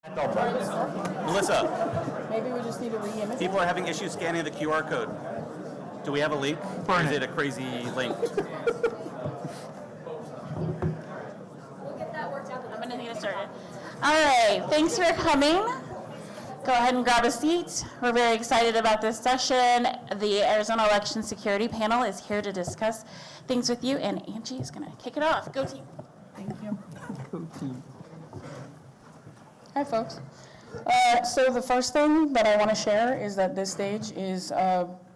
Melissa, Maybe we just need to re-image. people are having issues scanning the QR code. Do we have a leak? Or is it a crazy link? We'll get that worked out. I'm going to get started. All right, thanks for coming. Go ahead and grab a seat. We're very excited about this session. The Arizona Election Security Panel is here to discuss things with you, and Angie is going to kick it off. Go team. Thank you. Go team. Hi, folks. So the first thing that I want to share is that this stage is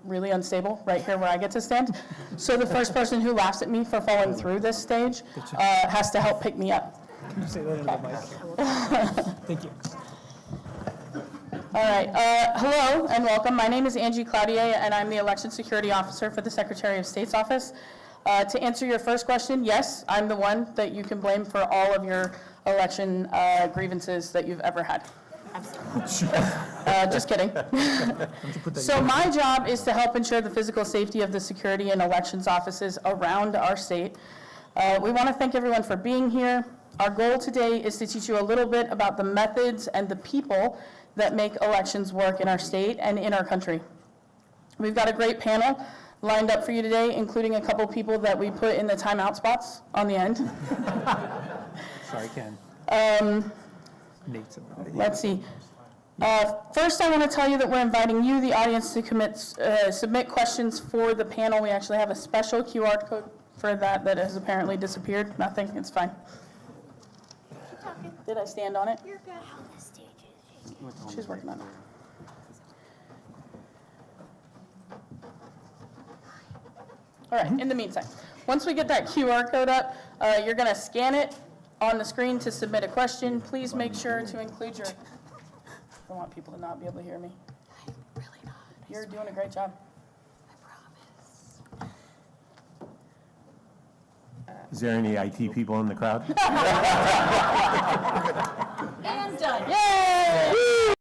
really unstable right here where I get to stand. So the first person who laughs at me for falling through this stage has to help pick me up. Can you say that into the mic? Thank you. All right. Hello and welcome. My name is Angie Cloutier, and I'm the Election Security Officer for the Secretary of State's Office. To answer your first question, yes, I'm the one that you can blame for all of your election grievances that you've ever had. Just kidding. So my job is to help ensure the physical safety of the security and elections offices around our state. We want to thank everyone for being here. Our goal today is to teach you a little bit about the methods and the people that make elections work in our state and in our country. We've got a great panel lined up for you today, including a couple people that we put in the timeout spots on the end. Sorry, Ken. Nate's Let's see. First, I want to tell you that we're inviting you, the audience, to submit questions for the panel. We actually have a special QR code for that has apparently disappeared. Nothing, it's fine. Did I stand on it? You're good. How the stage is. She's working on it. All right, in the meantime, once we get that QR code up, you're going to scan it on the screen to submit a question. Please make sure to include your... I want people to not be able to hear me. I'm really not. You're doing a great job. I promise. Is there any IT people in the crowd? And done. Yay!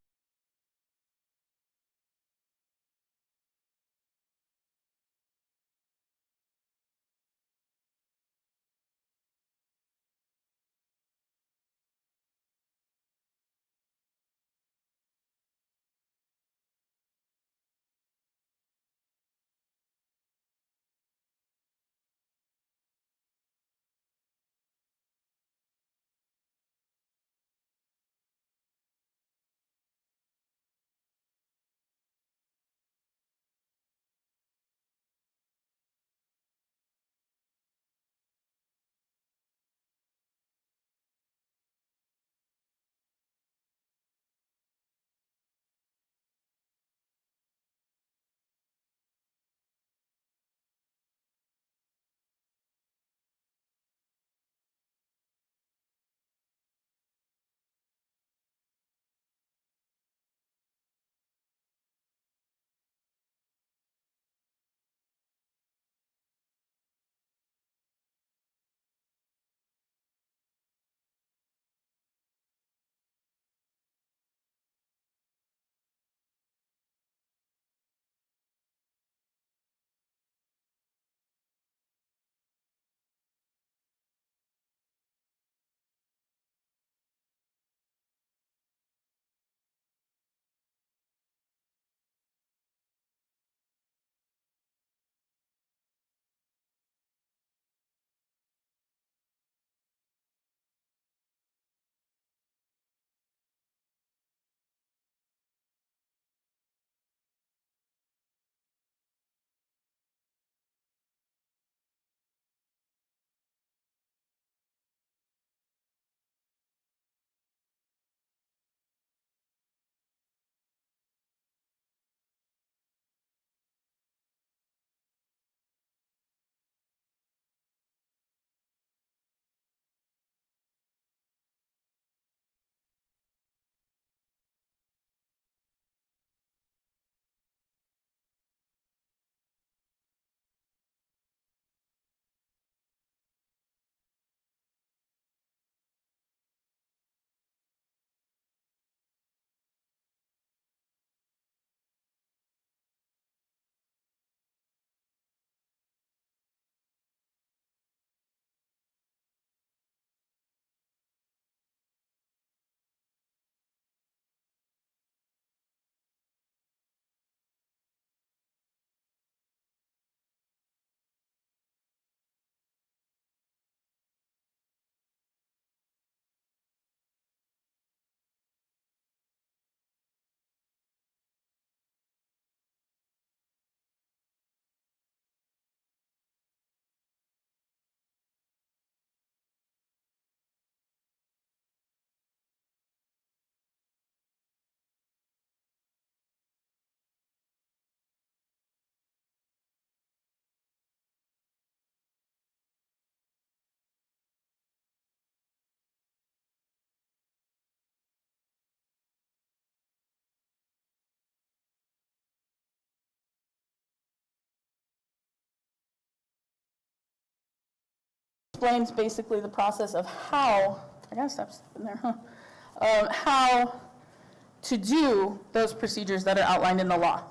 explains basically the process of how, I gotta stop stepping there, how to do those procedures that are outlined in the law.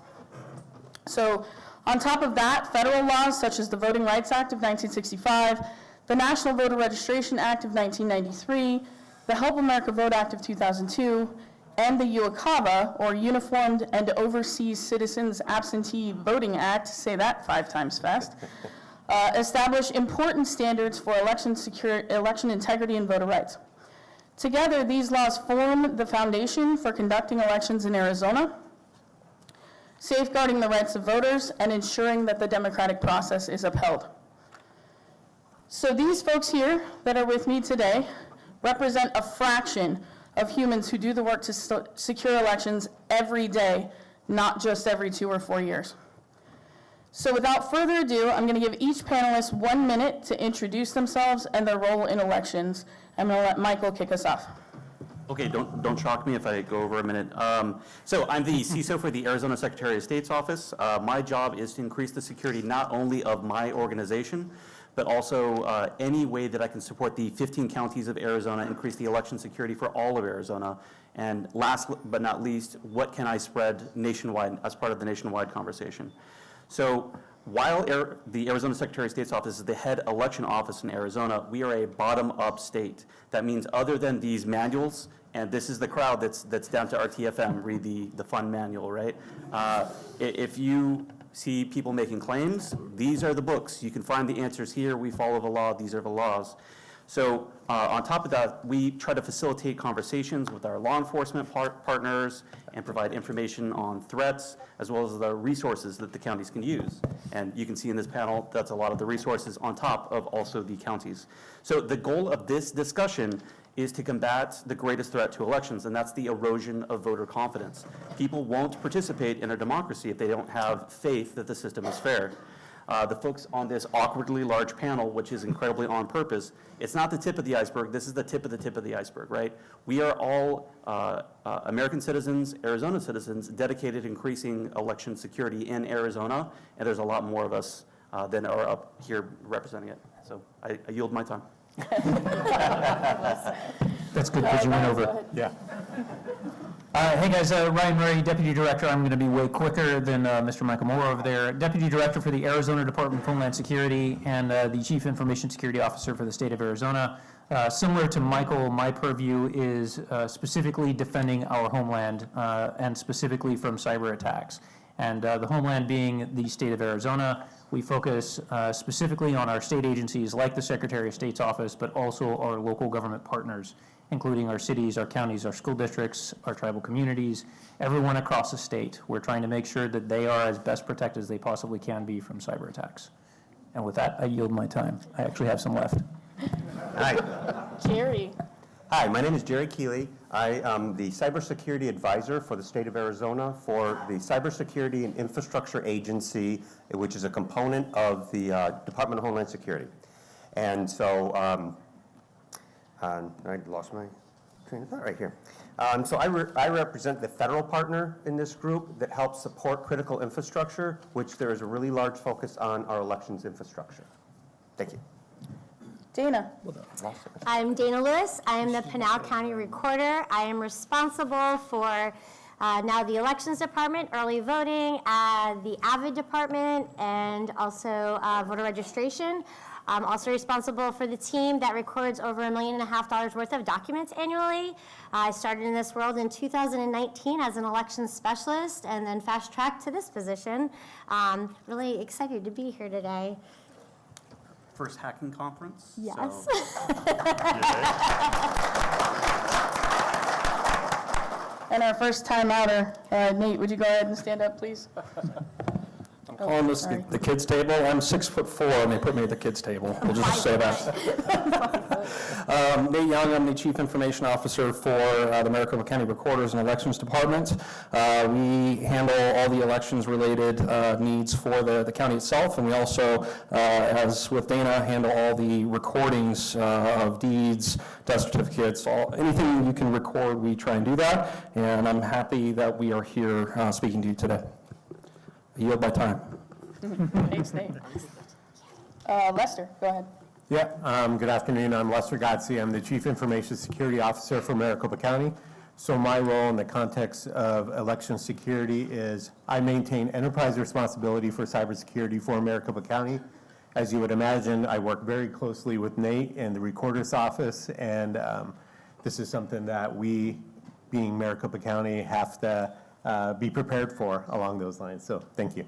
So on top of that, federal laws such as the Voting Rights Act of 1965, the National Voter Registration Act of 1993, the Help America Vote Act of 2002, and the UOCAVA, or Uniformed and Overseas Citizens Absentee Voting Act, say that 5 times fast, establish important standards for election integrity and voter rights. Together, these laws form the foundation for conducting elections in Arizona, safeguarding the rights of voters, and ensuring that the democratic process is upheld. So these folks here that are with me today represent a fraction of humans who do the work to secure elections every day, not just every 2 or 4 years. So without further ado, I'm going to give each panelist 1 minute to introduce themselves and their role in elections. I'm going to let Michael kick us off. Okay, don't shock me if I go over a minute. So I'm the CISO for the Arizona Secretary of State's office. My job is to increase the security not only of my organization, but also any way that I can support the 15 counties of Arizona, increase the election security for all of Arizona. And last but not least, what can I spread nationwide as part of the nationwide conversation? So while the Arizona Secretary of State's office is the head election office in Arizona, we are a bottom-up state. That means other than these manuals, and this is the crowd that's down to RTFM, read the fun manual, right? If you see people making claims, these are the books. You can find the answers here. We follow the law. These are the laws. So on top of that, we try to facilitate conversations with our law enforcement partners and provide information on threats, as well as the resources that the counties can use. And you can see in this panel, that's a lot of the resources on top of also the counties. So the goal of this discussion is to combat the greatest threat to elections, and that's the erosion of voter confidence. People won't participate in a democracy if they don't have faith that the system is fair. The folks on this awkwardly large panel, which is incredibly on purpose, it's not the tip of the iceberg, this is the tip of the iceberg, right? We are all American citizens, Arizona citizens, dedicated to increasing election security in Arizona, and there's a lot more of us than are up here representing it. So I yield my time. That's good, because you went over. Yeah. Hey guys, Ryan Murray, Deputy Director. I'm going to be way quicker than Mr. Michael Moore over there. Deputy Director for the Arizona Department of Homeland Security and the Chief Information Security Officer for the state of Arizona. Similar to Michael, my purview is specifically defending our homeland and specifically from cyber attacks. And the homeland being the state of Arizona, we focus specifically on our state agencies like the Secretary of State's office, but also our local government partners, including our cities, our counties, our school districts, our tribal communities, everyone across the state. We're trying to make sure that they are as best protected as they possibly can be from cyber attacks. And with that, I yield my time. I actually have some left. Hi. Jerry. Hi, my name is Jerry Keeley. I am the Cybersecurity Advisor for the state of Arizona for the Cybersecurity and Infrastructure Agency, which is a component of the Department of Homeland Security. And so, I lost my train of thought right here. So I represent the federal partner in this group that helps support critical infrastructure, which there is a really large focus on our elections infrastructure. Thank you. Dana. I'm Dana Lewis. I am the Pinal County Recorder. I am responsible for now the Elections Department, early voting, the AVID Department, and also voter registration. I'm also responsible for the team that records over $1.5 million worth of documents annually. I started in this world in 2019 as an elections specialist and then fast-tracked to this position. Really excited to be here today. First hacking conference? Yes. So. And our first time outer, Nate, would you go ahead and stand up, please? I'm calling this the kids' table. I'm 6'4", and they put me at the kids' table. We'll just say that. Nate Young, I'm the Chief Information Officer for the Maricopa County Recorders and Elections Department. We handle all the elections-related needs for the county itself, and we also, as with Dana, handle all the recordings of deeds, death certificates, anything you can record, we try and do that, and I'm happy that we are here speaking to you today. I yield my time. Thanks, Nate. Lester, go ahead. Yeah, good afternoon. I'm Lester Gotzi. I'm the Chief Information Security Officer for Maricopa County. So my role in the context of election security is I maintain enterprise responsibility for cybersecurity for Maricopa County. As you would imagine, I work very closely with Nate in the Recorder's Office, and this is something that we, being Maricopa County, have to be prepared for along those lines. So thank you.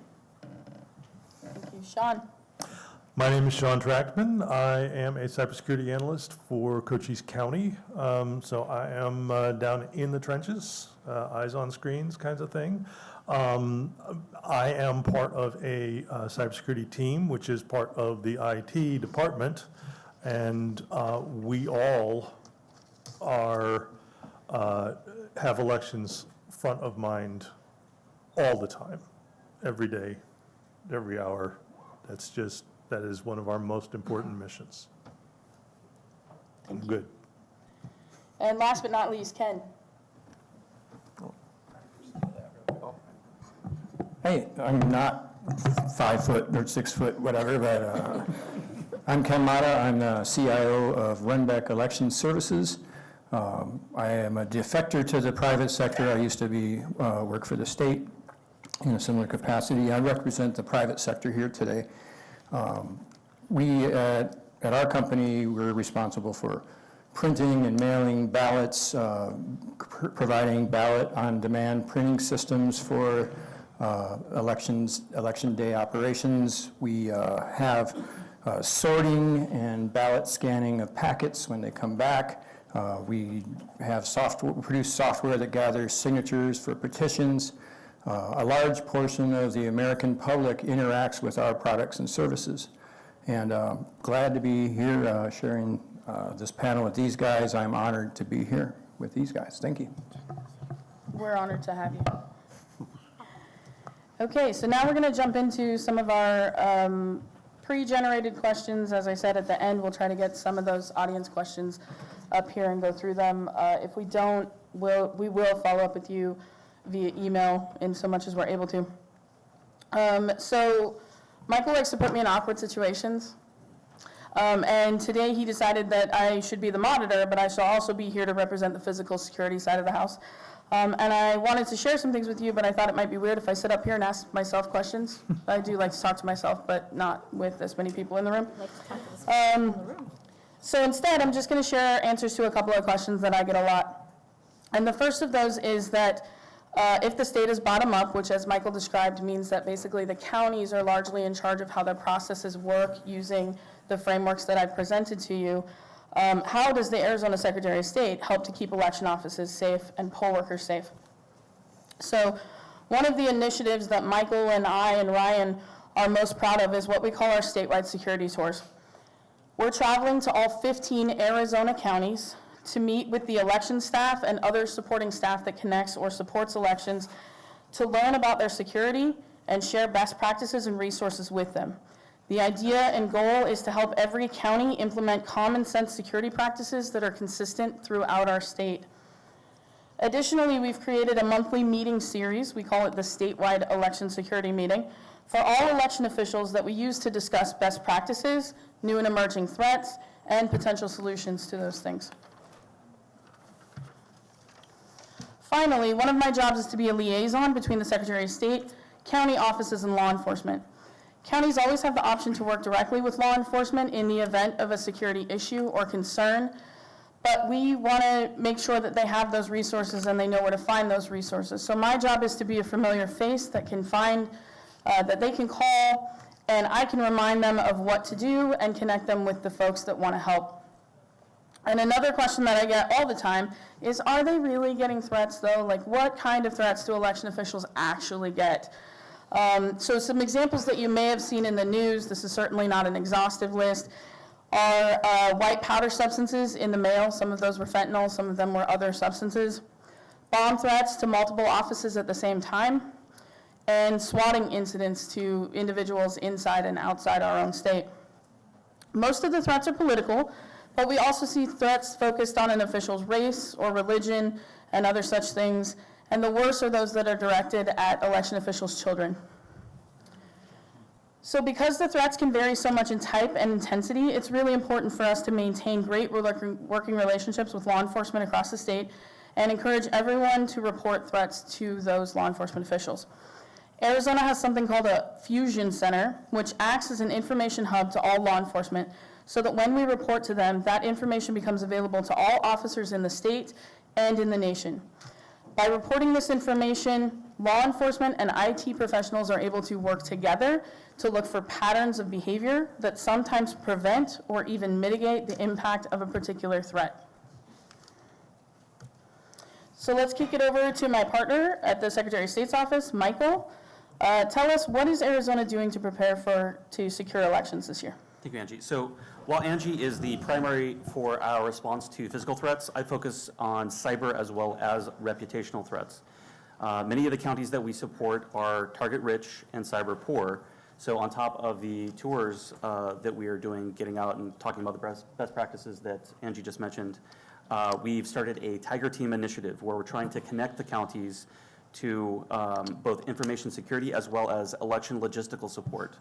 Thank you. Sean? My name is Sean Trachtman. I am a cybersecurity analyst for Cochise County. So I am down in the trenches, eyes on screens kinds of thing. I am part of a cybersecurity team, which is part of the IT department, and we all have elections front of mind all the time, every day, every hour. That is one of our most important missions. I'm good. And last but not least, Ken. Hey, I'm not 5 foot or 6 foot, whatever, but I'm Ken Mata. I'm the CIO of Runbeck Election Services. I am a defector to the private sector. I used to work for the state in a similar capacity. I represent the private sector here today. We at our company, we're responsible for printing and mailing ballots, providing ballot on demand printing systems for election day operations. We have sorting and ballot scanning of packets when they come back. We have produce software that gathers signatures for petitions. A large portion of the American public interacts with our products and services. And glad to be here sharing this panel with these guys. I'm honored to be here with these guys. Thank you. We're honored to have you. Okay, so now we're going to jump into some of our pre-generated questions. As I said at the end, we'll try to get some of those audience questions up here and go through them. If we don't, we will follow up with you via email in so much as we're able to. So Michael likes to put me in awkward situations. And today he decided that I should be the monitor, but I shall also be here to represent the physical security side of the house. And I wanted to share some things with you, but I thought it might be weird if I sit up here and ask myself questions. I do like to talk to myself, but not with this many people in the room. So instead, I'm just going to share answers to a couple of questions that I get a lot. And the first of those is that if the state is bottom-up, which as Michael described means that basically the counties are largely in charge of how their processes work using the frameworks that I've presented to you, how does the Arizona Secretary of State help to keep election offices safe and poll workers safe? So one of the initiatives that Michael and I and Ryan are most proud of is what we call our statewide security tours. We're traveling to all 15 Arizona counties to meet with the election staff and other supporting staff that connects or supports elections to learn about their security and share best practices and resources with them. The idea and goal is to help every county implement common sense security practices that are consistent throughout our state. Additionally, we've created a monthly meeting series, we call it the Statewide Election Security Meeting, for all election officials that we use to discuss best practices, new and emerging threats, and potential solutions to those things. Finally, one of my jobs is to be a liaison between the Secretary of State, county offices, and law enforcement. Counties always have the option to work directly with law enforcement in the event of a security issue or concern, but we want to make sure that they have those resources and they know where to find those resources. So my job is to be a familiar face that can find, that they can call, and I can remind them of what to do and connect them with the folks that want to help. And another question that I get all the time is, are they really getting threats though? Like, what kind of threats do election officials actually get? So some examples that you may have seen in the news, this is certainly not an exhaustive list, are white powder substances in the mail. Some of those were fentanyl, some of them were other substances. Bomb threats to multiple offices at the same time, and swatting incidents to individuals inside and outside our own state. Most of the threats are political, but we also see threats focused on an official's race or religion and other such things, and the worst are those that are directed at election officials' children. So because the threats can vary so much in type and intensity, it's really important for us to maintain great working relationships with law enforcement across the state and encourage everyone to report threats to those law enforcement officials. Arizona has something called a fusion center, which acts as an information hub to all law enforcement, so that when we report to them, that information becomes available to all officers in the state and in the nation. By reporting this information, law enforcement and IT professionals are able to work together to look for patterns of behavior that sometimes prevent or even mitigate the impact of a particular threat. So let's kick it over to my partner at the Secretary of State's office, Michael. Tell us, what is Arizona doing to prepare to secure elections this year? Thank you, Angie. So while Angie is the primary for our response to physical threats, I focus on cyber as well as reputational threats. Many of the counties that we support are target-rich and cyber-poor. So on top of the tours that we are doing, getting out and talking about the best practices that Angie just mentioned, we've started a Tiger Team initiative where we're trying to connect the counties to both information security as well as election logistical support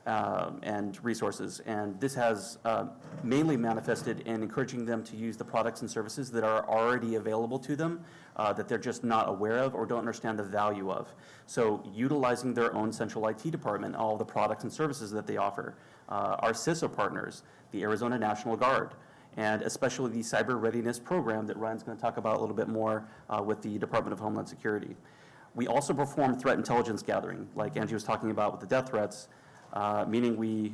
and resources. And this has mainly manifested in encouraging them to use the products and services that are already available to them that they're just not aware of or don't understand the value of. So utilizing their own central IT department, all the products and services that they offer, our CISO partners, the Arizona National Guard, and especially the Cyber Readiness Program that Ryan's going to talk about a little bit more with the Department of Homeland Security. We also perform threat intelligence gathering, like Angie was talking about with the death threats, meaning we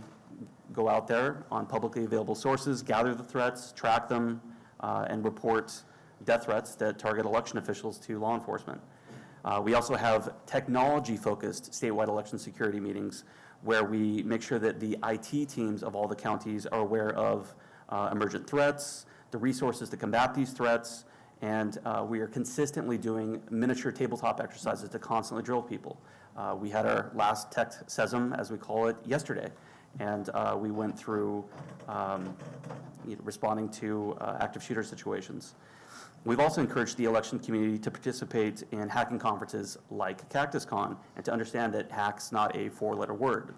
go out there on publicly available sources, gather the threats, track them, and report death threats that target election officials to law enforcement. We also have technology-focused statewide election security meetings where we make sure that the IT teams of all the counties are aware of emergent threats, the resources to combat these threats, and we are consistently doing miniature tabletop exercises to constantly drill people. We had our last tech SESM, as we call it, yesterday, and we went through responding to active shooter situations. We've also encouraged the election community to participate in hacking conferences like CactusCon and to understand that hack's not a four-letter word.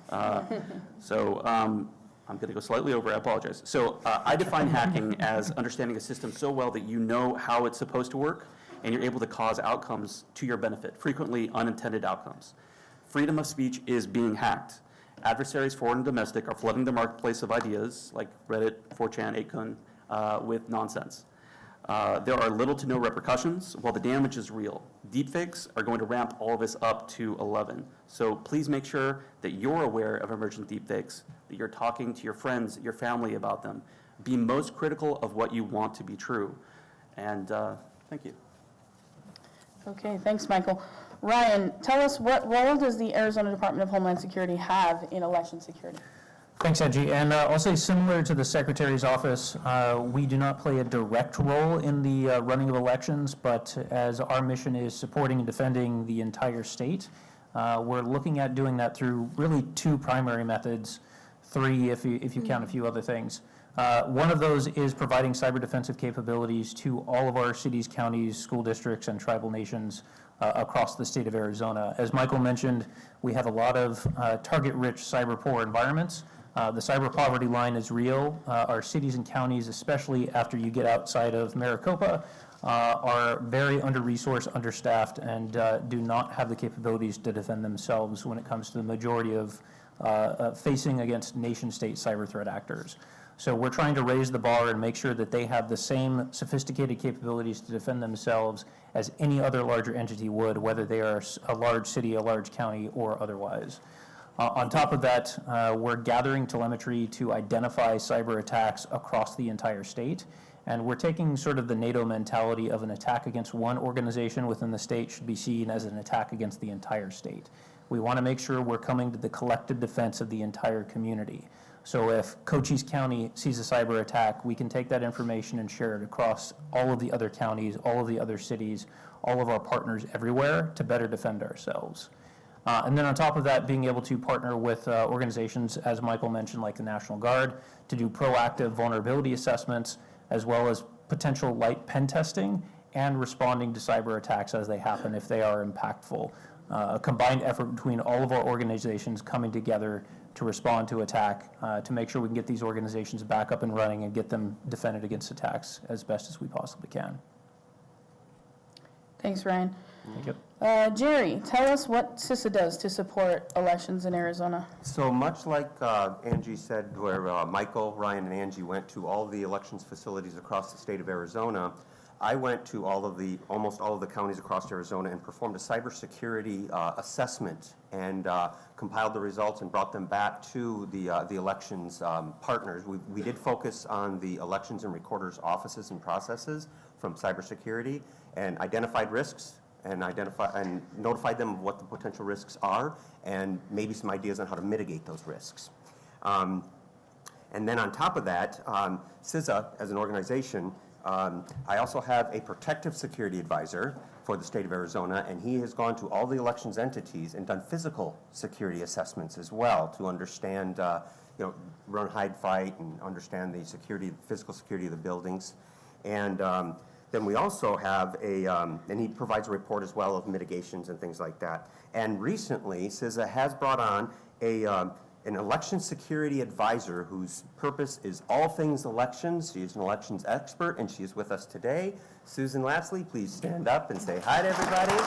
I'm going to go slightly over, I apologize. So I define hacking as understanding a system so well that you know how it's supposed to work and you're able to cause outcomes to your benefit, frequently unintended outcomes. Freedom of speech is being hacked. Adversaries, foreign and domestic, are flooding the marketplace of ideas like Reddit, 4chan, 8kun, with nonsense. There are little to no repercussions, while the damage is real. Deepfakes are going to ramp all of this up to 11. So please make sure that you're aware of emergent deepfakes, that you're talking to your friends, your family about them. Be most critical of what you want to be true. And thank you. Okay, thanks, Michael. Ryan, tell us, what role does the Arizona Department of Homeland Security have in election security? Thanks, Angie. And I'll say similar to the Secretary's office, we do not play a direct role in the running of elections, but as our mission is supporting and defending the entire state, we're looking at doing that through really two primary methods, three if you count a few other things. One of those is providing cyber defensive capabilities to all of our cities, counties, school districts, and tribal nations across the state of Arizona. As Michael mentioned, we have a lot of target-rich cyber-poor environments. The cyber poverty line is real. Our cities and counties, especially after you get outside of Maricopa, are very under-resourced, understaffed, and do not have the capabilities to defend themselves when it comes to the majority of facing against nation-state cyber threat actors. So we're trying to raise the bar and make sure that they have the same sophisticated capabilities to defend themselves as any other larger entity would, whether they are a large city, a large county, or otherwise. On top of that, we're gathering telemetry to identify cyber attacks across the entire state. And we're taking sort of the NATO mentality of an attack against one organization within the state should be seen as an attack against the entire state. We want to make sure we're coming to the collective defense of the entire community. So if Cochise County sees a cyber attack, we can take that information and share it across all of the other counties, all of the other cities, all of our partners everywhere to better defend ourselves. And then on top of that, being able to partner with organizations, as Michael mentioned, like the National Guard, to do proactive vulnerability assessments, as well as potential light pen testing and responding to cyber attacks as they happen if they are impactful. a combined effort between all of our organizations coming together to respond to attack, to make sure we can get these organizations back up and running and get them defended against attacks as best as we possibly can. Thanks, Ryan. Thank you. Jerry, tell us what CISO does to support elections in Arizona. So much like Angie said, where Michael, Ryan, and Angie went to all the elections facilities across the state of Arizona, I went to almost all of the counties across Arizona and performed a cybersecurity assessment and compiled the results and brought them back to the elections partners. We did focus on the elections and recorders' offices and processes from cybersecurity and identified risks and notified them of what the potential risks are and maybe some ideas on how to mitigate those risks. And then on top of that, CISA as an organization, I also have a protective security advisor for the state of Arizona, and he has gone to all the elections entities and done physical security assessments as well to understand, run, hide, fight, and understand the physical security of the buildings. And then we also have and he provides a report as well of mitigations and things like that. And recently, CISA has brought on an election security advisor whose purpose is all things elections. She is an elections expert, and she is with us today. Susan Lastly, please stand up and say hi to everybody.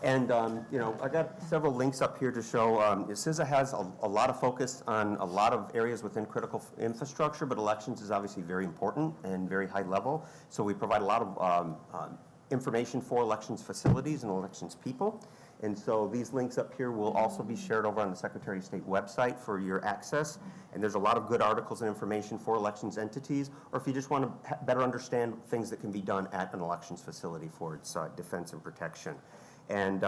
And, I got several links up here to show CISA has a lot of focus on a lot of areas within critical infrastructure, but elections is obviously very important and very high level. So we provide a lot of information for elections facilities and elections people. And so these links up here will also be shared over on the Secretary of State website for your access. And there's a lot of good articles and information for elections entities, or if you just want to better understand things that can be done at an elections facility for its defense and protection. And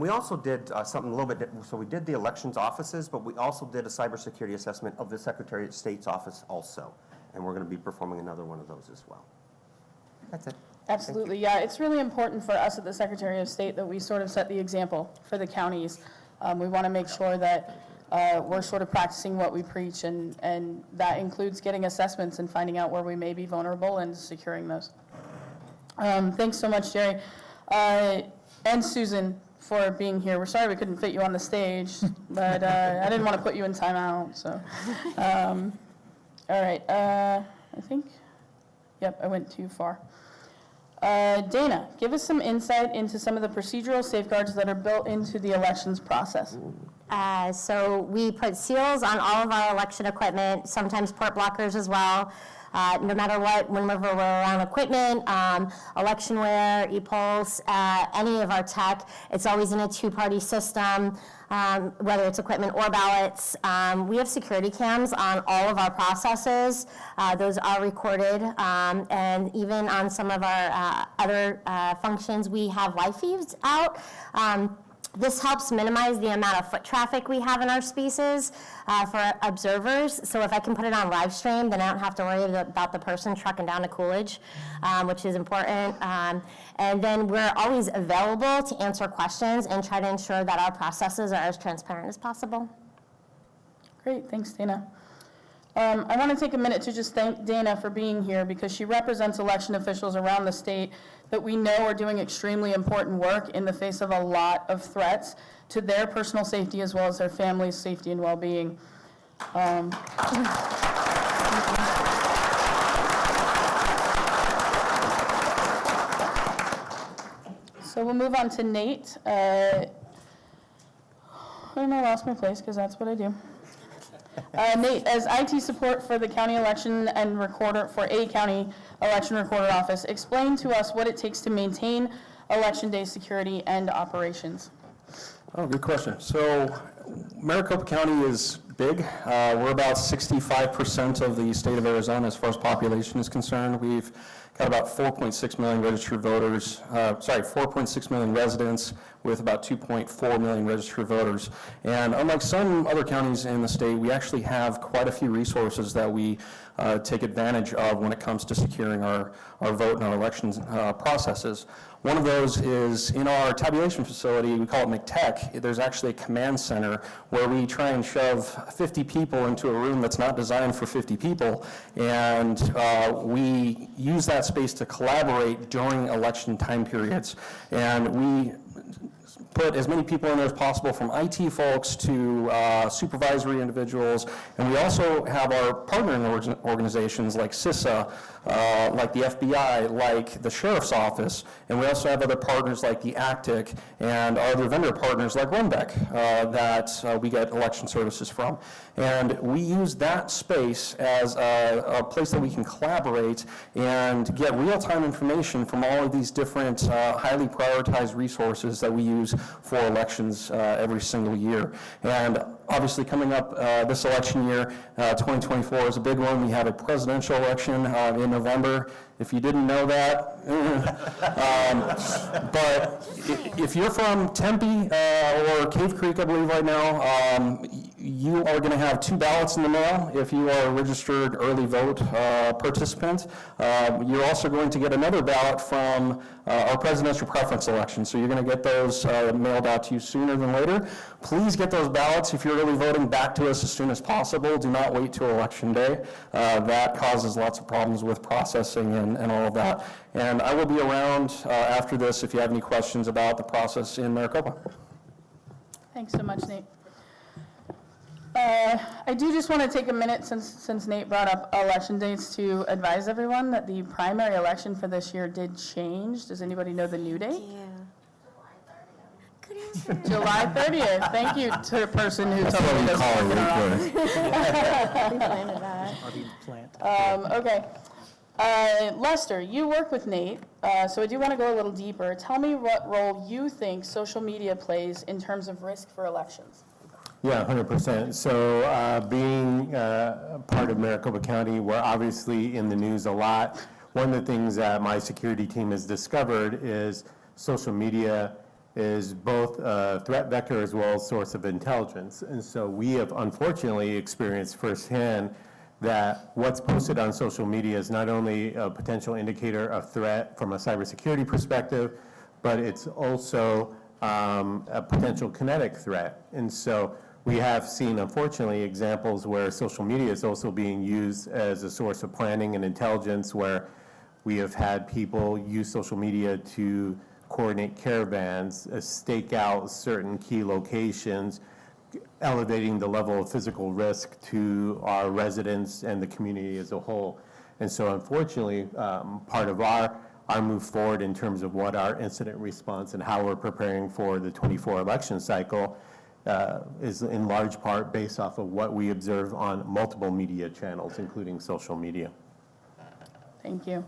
we also did something a little bit different. So we did the elections offices, but we also did a cybersecurity assessment of the Secretary of State's office also. And we're going to be performing another one of those as well. That's it. Absolutely, yeah. It's really important for us at the Secretary of State that we sort of set the example for the counties. We want to make sure that we're sort of practicing what we preach, and that includes getting assessments and finding out where we may be vulnerable and securing those. Thanks so much, Jerry. And Susan for being here. We're sorry we couldn't fit you on the stage, but I didn't want to put you in timeout, so. All right, I think, yep, I went too far. Dana, give us some insight into some of the procedural safeguards that are built into the elections process. So we put seals on all of our election equipment, sometimes port blockers as well. No matter what, whenever we're around equipment, election wear, e-pulse, any of our tech, it's always in a two-party system, whether it's equipment or ballots. We have security cams on all of our processes. Those are recorded, and even on some of our other functions, we have live feeds out. This helps minimize the amount of foot traffic we have in our spaces for observers. So if I can put it on live stream, then I don't have to worry about the person trucking down to Coolidge, which is important. And then we're always available to answer questions and try to ensure that our processes are as transparent as possible. Great, thanks, Dana. I want to take a minute to just thank Dana for being here because she represents election officials around the state that we know are doing extremely important work in the face of a lot of threats to their personal safety as well as their family's safety and well-being. So we'll move on to Nate. I lost my place because that's what I do. Nate, as IT support for the county election and recorder for a county election recorder office, explain to us what it takes to maintain election day security and operations. Oh, good question. So Maricopa County is big. We're about 65% of the state of Arizona as far as population is concerned. We've got about 4.6 million registered voters, 4.6 million residents with about 2.4 million registered voters. And unlike some other counties in the state, we actually have quite a few resources that we take advantage of when it comes to securing our vote and our elections processes. One of those is in our tabulation facility, we call it McTech. There's actually a command center where we try and shove 50 people into a room that's not designed for 50 people, and we use that space to collaborate during election time periods. And we put as many people in there as possible, from IT folks to supervisory individuals, and we also have our partnering organizations like CISO, like the FBI, like the Sheriff's Office, and we also have other partners like the ACTIC and our other vendor partners like Runbeck that we get election services from. And we use that space as a place that we can collaborate and get real-time information from all of these different highly prioritized resources that we use for elections every single year. And obviously coming up this election year, 2024 is a big one. We have a presidential election in November. If you didn't know that, but if you're from Tempe or Cave Creek, I believe right now, you are going to have 2 ballots in the mail if you are a registered early vote participant. You're also going to get another ballot from our presidential preference election, so you're going to get those mailed out to you sooner than later. Please get those ballots, if you're early voting, back to us as soon as possible. Do not wait till election day. That causes lots of problems with processing and all of that. And I will be around after this if you have any questions about the process in Maricopa. Thanks so much, Nate. I do just want to take a minute, since Nate brought up election dates, to advise everyone that the primary election for this year did change. Does anybody know the new date? Good answer. July 30th. Thank you to the person who told me this. We planted that. Okay. Lester, you work with Nate, so I do want to go a little deeper. Tell me what role you think social media plays in terms of risk for elections. Yeah, 100%. So being part of Maricopa County, we're obviously in the news a lot. One of the things that my security team has discovered is social media is both a threat vector as well as source of intelligence. And so we have unfortunately experienced firsthand that what's posted on social media is not only a potential indicator of threat from a cybersecurity perspective, but it's also a potential kinetic threat. And so we have seen, unfortunately, examples where social media is also being used as a source of planning and intelligence, where we have had people use social media to coordinate caravans, stake out certain key locations, elevating the level of physical risk to our residents and the community as a whole. And so unfortunately, part of our move forward in terms of what our incident response and how we're preparing for the 24 election cycle is in large part based off of what we observe on multiple media channels, including social media. Thank you.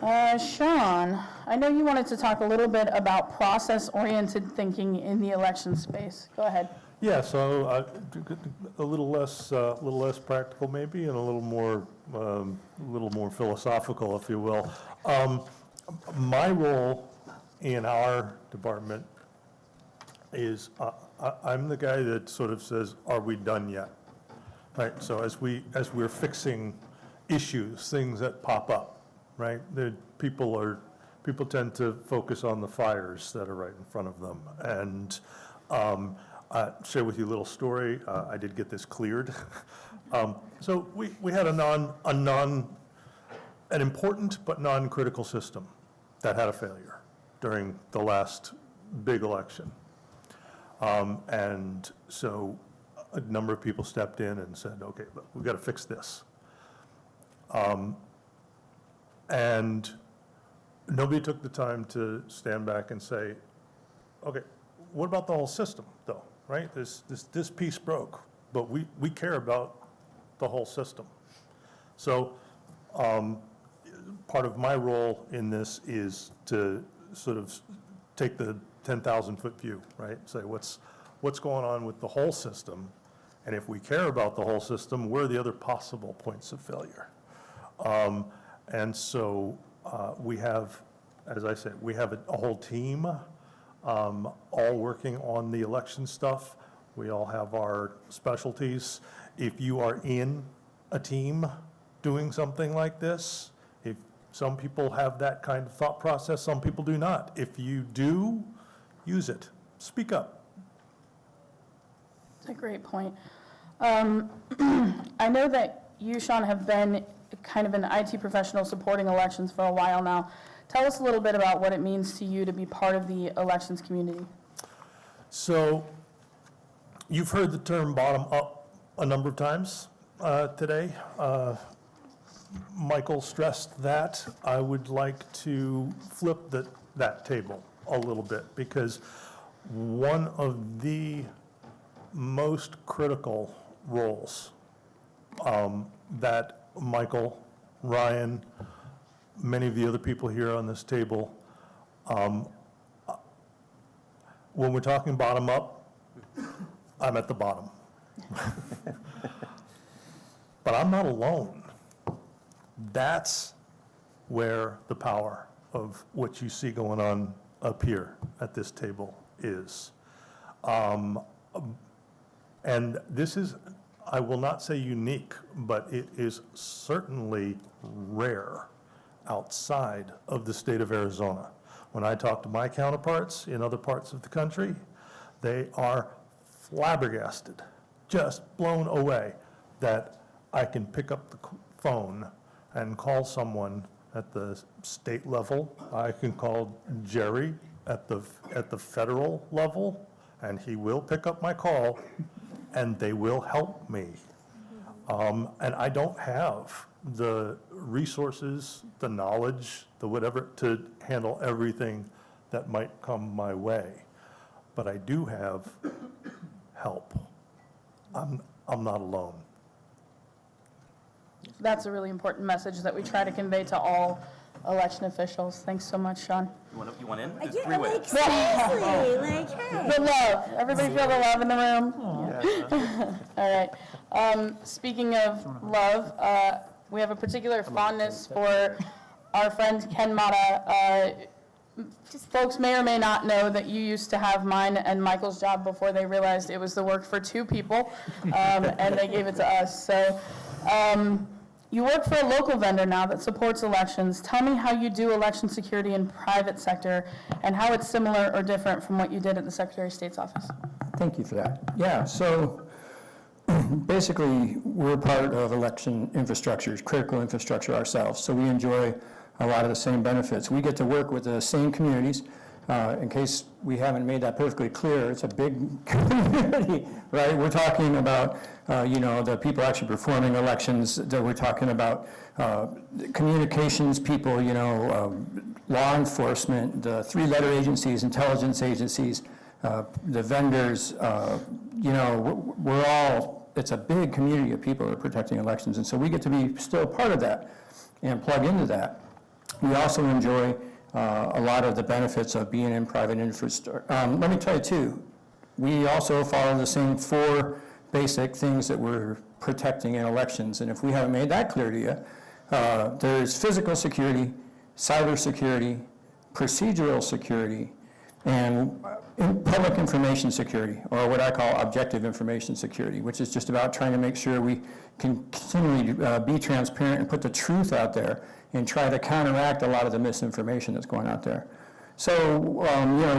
Sean, I know you wanted to talk a little bit about process-oriented thinking in the election space. Go ahead. Yeah, so a little less practical maybe, and a little more philosophical, if you will. My role in our department is I'm the guy that sort of says, "Are we done yet?" Right. So as we're fixing issues, things that pop up, right? People tend to focus on the fires that are right in front of them. And I'll share with you a little story. I did get this cleared. So we had an important but non-critical system that had a failure during the last big election. And so a number of people stepped in and said, okay, we've got to fix this. And nobody took the time to stand back and say, okay, what about the whole system, though, right? This piece broke, but we care about the whole system. So part of my role in this is to sort of take the 10,000-foot view, right? Say what's going on with the whole system, and if we care about the whole system, where are the other possible points of failure? And so we have, as I said, we have a whole team all working on the election stuff. We all have our specialties. If you are in a team doing something like this, if some people have that kind of thought process, some people do not. If you do, use it. Speak up. That's a great point. I know that you, Sean, have been kind of an IT professional supporting elections for a while now. Tell us a little bit about what it means to you to be part of the elections community. So you've heard the term bottom up a number of times today. Michael stressed that. I would like to flip that table a little bit, because one of the most critical roles that Michael, Ryan, many of the other people here on this table, when we're talking bottom up, I'm at the bottom. But I'm not alone. That's where the power of what you see going on up here at this table is. And this is, I will not say unique, but it is certainly rare outside of the state of Arizona. When I talk to my counterparts in other parts of the country, they are flabbergasted, just blown away that I can pick up the phone and call someone at the state level. I can call Jerry at the federal level, and he will pick up my call, and they will help me. And I don't have the resources, the knowledge, the whatever, to handle everything that might come my way. But I do have help. I'm not alone. That's a really important message that we try to convey to all election officials. Thanks so much, Sean. You want in? There's Yeah, three ways. like, seriously, like, hey. The love. Everybody feel the love in the room? All right. Speaking of love, we have a particular fondness for our friend Ken Mata. Folks may or may not know that you used to have mine and Michael's job before they realized it was the work for two people, and they gave it to us. So you work for a local vendor now that supports elections. Tell me how you do election security in private sector and how it's similar or different from what you did at the Secretary of State's office. Thank you for that. Yeah, so basically, we're part of election infrastructure, critical infrastructure ourselves, so we enjoy a lot of the same benefits. We get to work with the same communities. In case we haven't made that perfectly clear, it's a big community, right? We're talking about, the people actually performing elections, that we're talking about communications people, law enforcement, the three-letter agencies, intelligence agencies, the vendors, we're all, it's a big community of people that are protecting elections, and so we get to be still part of that and plug into that. We also enjoy a lot of the benefits of being in private infrastructure. Let me tell you too, we also follow the same four basic things that we're protecting in elections, and if we haven't made that clear to you, there's physical security, cyber security, procedural security, and public information security, or what I call objective information security, which is just about trying to make sure we can continually be transparent and put the truth out there and try to counteract a lot of the misinformation that's going out there. So,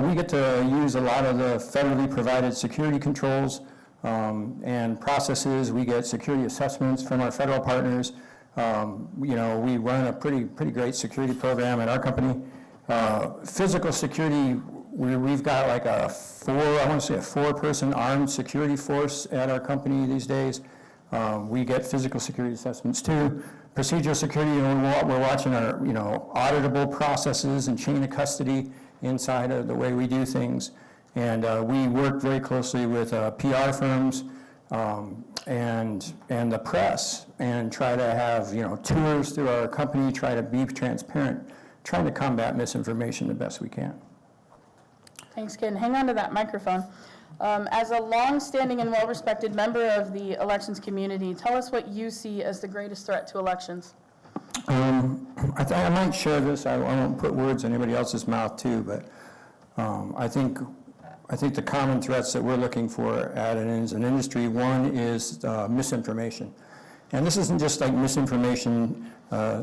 we get to use a lot of the federally provided security controls and processes. We get security assessments from our federal partners. We run a pretty great security program at our company. Physical security, we've got like a four-person armed security force at our company these days. We get physical security assessments too. Procedural security, we're watching our, auditable processes and chain of custody inside of the way we do things. And we work very closely with PR firms and the press, and try to have, tours through our company, try to be transparent, trying to combat misinformation the best we can. Thanks, Ken. Hang on to that microphone. As a long-standing and well-respected member of the elections community, tell us what you see as the greatest threat to elections. I might share this. I won't put words in anybody else's mouth too, but I think the common threats that we're looking for as an industry, one is misinformation. And this isn't just like misinformation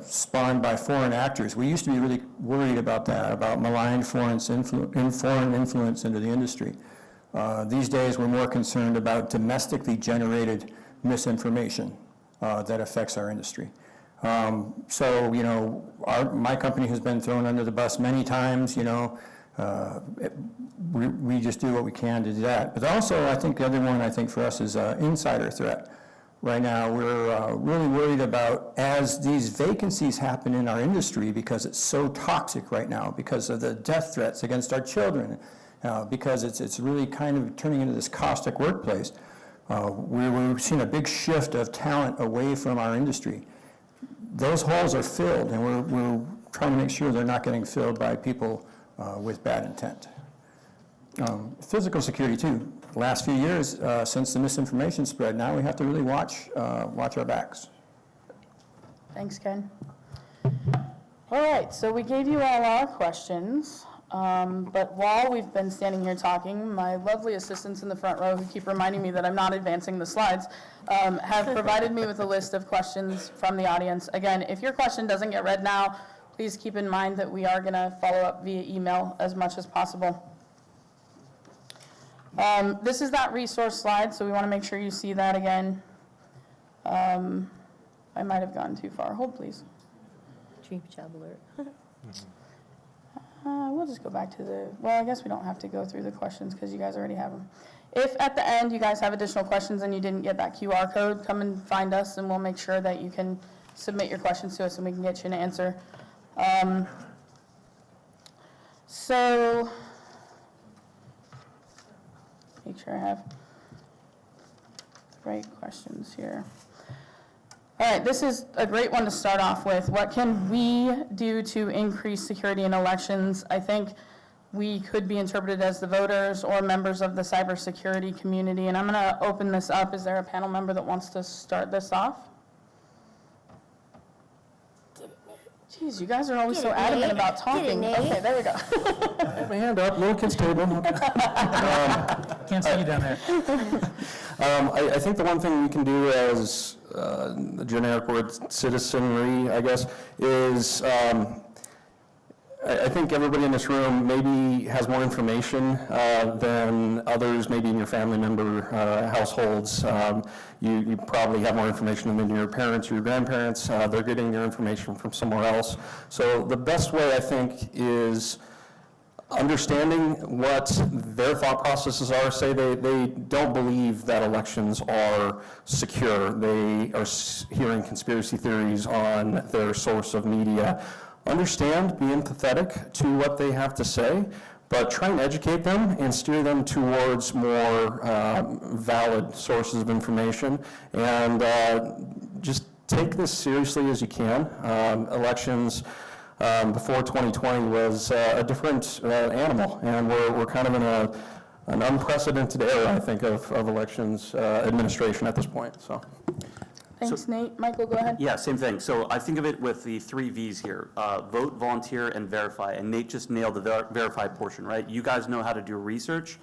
spawned by foreign actors. We used to be really worried about that, about malign foreign influence into the industry. These days, we're more concerned about domestically generated misinformation that affects our industry. So, my company has been thrown under the bus many times, we just do what we can to do that. But also, I think the other one, for us is insider threat. Right now, we're really worried about, as these vacancies happen in our industry, because it's so toxic right now, because of the death threats against our children, because it's really kind of turning into this caustic workplace. We're seeing a big shift of talent away from our industry. Those holes are filled, and we're trying to make sure they're not getting filled by people with bad intent. Physical security, too. The last few years, since the misinformation spread, now we have to really watch our backs. Thanks, Ken. All right, so we gave you all our questions, but while we've been standing here talking, my lovely assistants in the front row, who keep reminding me that I'm not advancing the slides, have provided me with a list of questions from the audience. Again, if your question doesn't get read now, please keep in mind that we are going to follow up via email as much as possible. This is that resource slide, so we want to make sure you see that again. I might have gone too far. Hold, please. Dream job alert. We'll just go back to well, I guess we don't have to go through the questions because you guys already have them. If at the end you guys have additional questions and you didn't get that QR code, come and find us and we'll make sure that you can submit your questions to us and we can get you an answer. So, make sure I have the right questions here. All right, this is a great one to start off with. What can we do to increase security in elections? I think we could be interpreted as the voters or members of the cybersecurity community, and I'm going to open this up. Is there a panel member that wants to start this off? Geez, you guys are always so adamant about talking. Okay, there we go. Put my hand up, little kids table. Can't see you down there. I think the one thing we can do as the generic word citizenry, I guess, is I think everybody in this room maybe has more information than others, maybe in your family member households. You probably have more information than your parents or your grandparents. They're getting their information from somewhere else. So the best way, I think, is understanding what their thought processes are. Say they don't believe that elections are secure. They are hearing conspiracy theories on their source of media. Understand, be empathetic to what they have to say, but try and educate them and steer them towards more valid sources of information, and just take this seriously as you can. Elections before 2020 was a different animal, and we're kind of in an unprecedented era, I think, of elections administration at this point. So. Thanks, Nate. Michael, go ahead. Yeah, same thing. So I think of it with the 3 V's here, vote, volunteer, and verify. And Nate just nailed the verify portion, right? You guys know how to do research,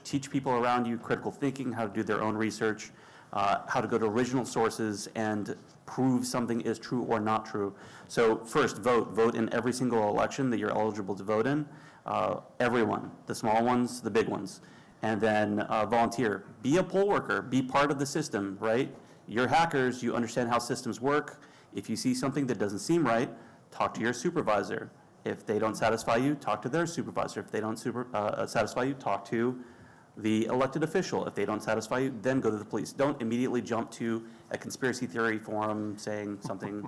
teach people around you critical thinking, how to do their own research, how to go to original sources and prove something is true or not true. So first, vote in every single election that you're eligible to vote in, everyone, the small ones, the big ones. And then volunteer, be a poll worker, be part of the system, right? You're hackers, you understand how systems work. If you see something that doesn't seem right, talk to your supervisor. If they don't satisfy you, talk to their supervisor. If they don't satisfy you, talk to the elected official. If they don't satisfy you, then go to the police. Don't immediately jump to a conspiracy theory forum saying something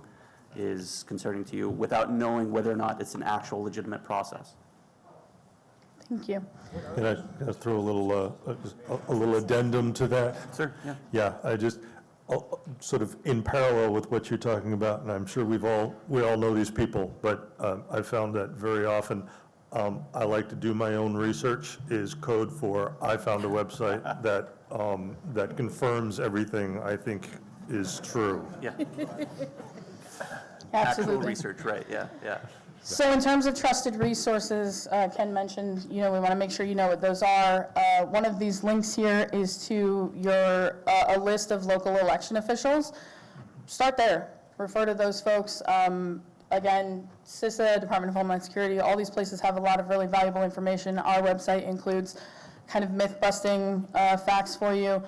is concerning to you without knowing whether or not it's an actual legitimate process. Thank you. Can I throw a little addendum to that? Sir, yeah. Yeah, I just, sort of in parallel with what you're talking about, and I'm sure we all know these people, but I found that very often I like to do my own research is code for I found a website that confirms everything I think is true. Yeah. Absolutely. Actual research, right, yeah. So in terms of trusted resources, Ken mentioned, we want to make sure you know what those are. One of these links here is to a list of local election officials. Start there. Refer to those folks. Again, CISO, Department of Homeland Security, all these places have a lot of really valuable information. Our website includes kind of myth-busting facts for you.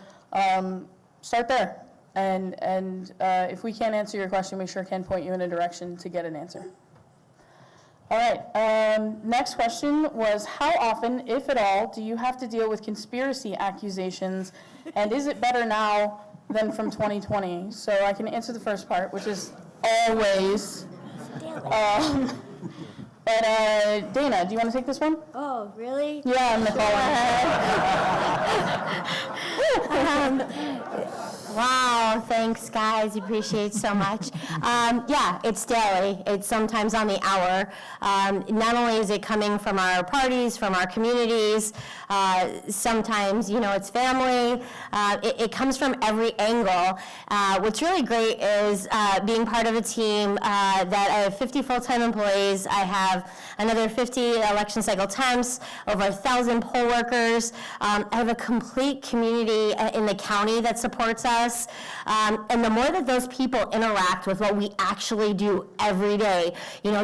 start there. And if we can't answer your question, we sure can point you in a direction to get an answer. All right, next question was, how often, if at all, do you have to deal with conspiracy accusations, and is it better now than from 2020? So I can answer the first part, which is always. But Dana, do you want to take this one? Oh, really? Yeah, I'm gonna call Wow, thanks, guys. Appreciate it so much. Yeah, it's daily. It's sometimes on the hour. Not only is it coming from our parties, from our communities, sometimes, it's family. It comes from every angle. What's really great is being part of a team that I have 50 full-time employees. I have another 50 election cycle temps, over 1,000 poll workers. I have a complete community in the county that supports us. And the more that those people interact with what we actually do every day,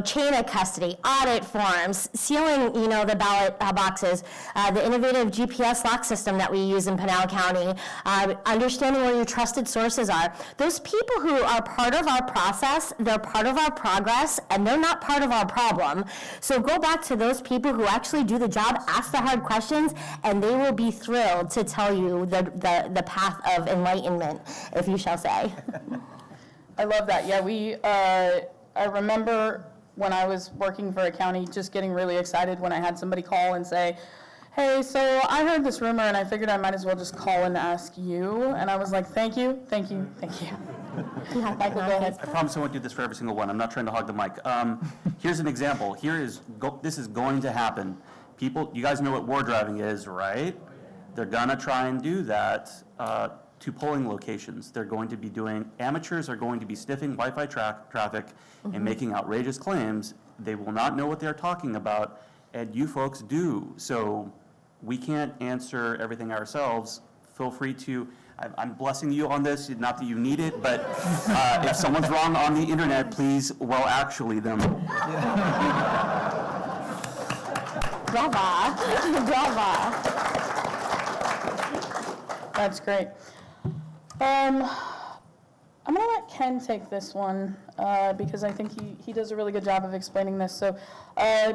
chain of custody, audit forms, sealing, the ballot boxes, the innovative GPS lock system that we use in Pinal County, understanding where your trusted sources are. Those people who are part of our process, they're part of our progress, and they're not part of our problem. So go back to those people who actually do the job, ask the hard questions, and they will be thrilled to tell you the path of enlightenment, if you shall say. I love that. Yeah, I remember when I was working for a county just getting really excited when I had somebody call and say, hey, so I heard this rumor and I figured I might as well just call and ask you. And I was like, thank you, thank you, thank you. Michael, go ahead. I promise I won't do this for every single one. I'm not trying to hog the mic. Here's an example. This is going to happen. People, you guys know what war driving is, right? They're gonna try and do that to polling locations. They're going to be amateurs are going to be sniffing Wi-Fi traffic and making outrageous claims. They will not know what they're talking about, and you folks do. So we can't answer everything ourselves. Feel free to, I'm blessing you on this, not that you need it, but if someone's wrong on the internet, please, well, actually them. Brava, brava. That's great. I'm going to let Ken take this one because I think he does a really good job of explaining this. So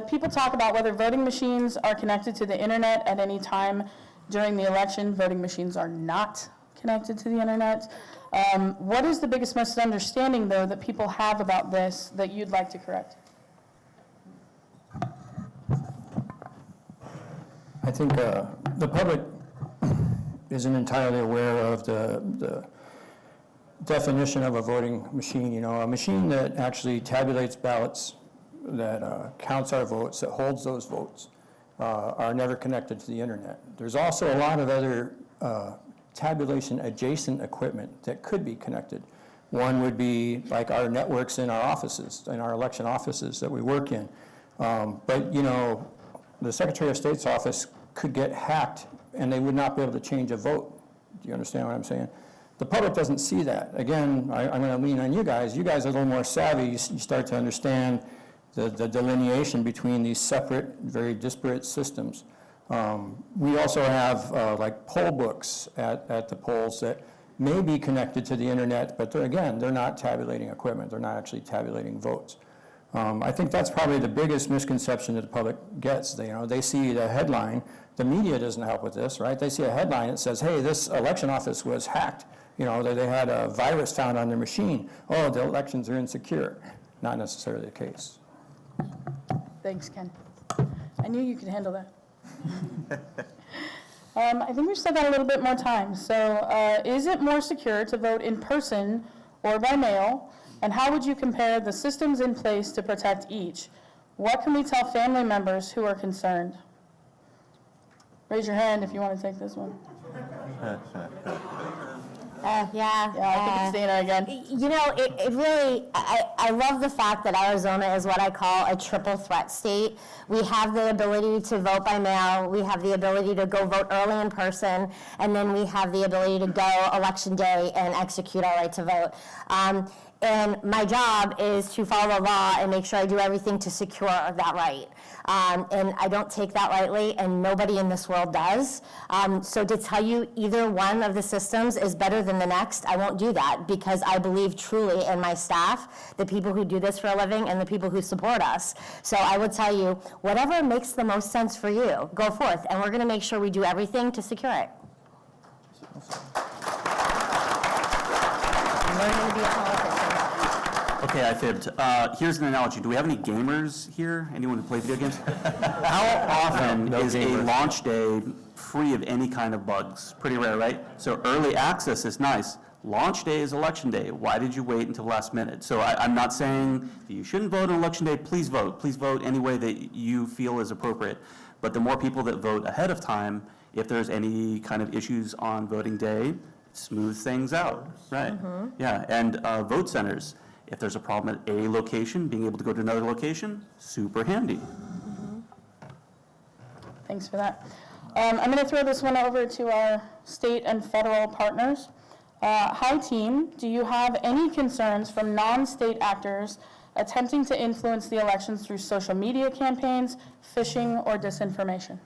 people talk about whether voting machines are connected to the internet at any time during the election. Voting machines are not connected to the internet. What is the biggest misunderstanding, though, that people have about this that you'd like to correct? I think the public isn't entirely aware of the definition of a voting machine. A machine that actually tabulates ballots, that counts our votes, that holds those votes, are never connected to the internet. There's also a lot of other tabulation adjacent equipment that could be connected. One would be like our networks in our offices, in our election offices that we work in. But the Secretary of State's office could get hacked and they would not be able to change a vote. Do you understand what I'm saying? The public doesn't see that. Again, I'm going to lean on you guys. You guys are a little more savvy. You start to understand the delineation between these separate, very disparate systems. We also have like poll books at the polls that may be connected to the internet, but they're not tabulating equipment. They're not actually tabulating votes. I think that's probably the biggest misconception that the public gets. They see the headline. The media doesn't help with this, right? They see a headline that says, hey, this election office was hacked. They had a virus found on their machine. Oh, the elections are insecure. Not necessarily the case. Thanks, Ken. I knew you could handle that. I think we've still got a little bit more time. So is it more secure to vote in person or by mail? And how would you compare the systems in place to protect each? What can we tell family members who are concerned? Raise your hand if you want to take this one. Yeah, I think it's Dana again. It really, I love the fact that Arizona is what I call a triple threat state. We have the ability to vote by mail, we have the ability to go vote early in person, and then we have the ability to go election day and execute our right to vote. And my job is to follow the law and make sure I do everything to secure that right. And I don't take that lightly, and nobody in this world does. So to tell you either one of the systems is better than the next, I won't do that, because I believe truly in my staff, the people who do this for a living and the people who support us. So I would tell you, whatever makes the most sense for you, go forth, and we're going to make sure we do everything to secure it. I'm learning to be a politician. Okay, I fibbed. Here's an analogy. Do we have any gamers here? Anyone who play video games? How often is a launch day free of any kind of bugs? Pretty rare, right? So early access is nice. Launch day is election day. Why did you wait until the last minute? So I'm not saying that you shouldn't vote on election day. Please vote. Please vote any way that you feel is appropriate. But the more people that vote ahead of time, if there's any kind of issues on voting day, smooth things out, right? Yeah, and vote centers. If there's a problem at a location, being able to go to another location, super handy. Thanks for that. I'm going to throw this one over to our state and federal partners. Hi, team. Do you have any concerns from non-state actors attempting to influence the elections through social media campaigns, phishing, or disinformation?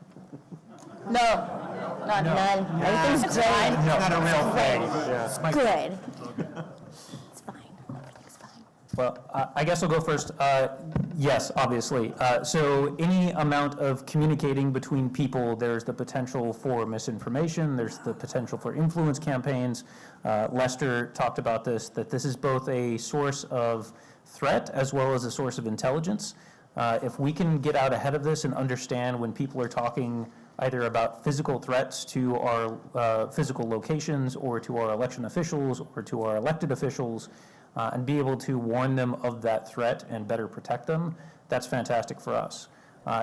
No. None. Everything's great. Not a real thing. Good. It's fine. Everything's fine. Well, I guess I'll go first. Yes, obviously. So any amount of communicating between people, there's the potential for misinformation, there's the potential for influence campaigns. Lester talked about this, that this is both a source of threat as well as a source of intelligence. If we can get out ahead of this and understand when people are talking either about physical threats to our physical locations or to our election officials or to our elected officials, and be able to warn them of that threat and better protect them, that's fantastic for us.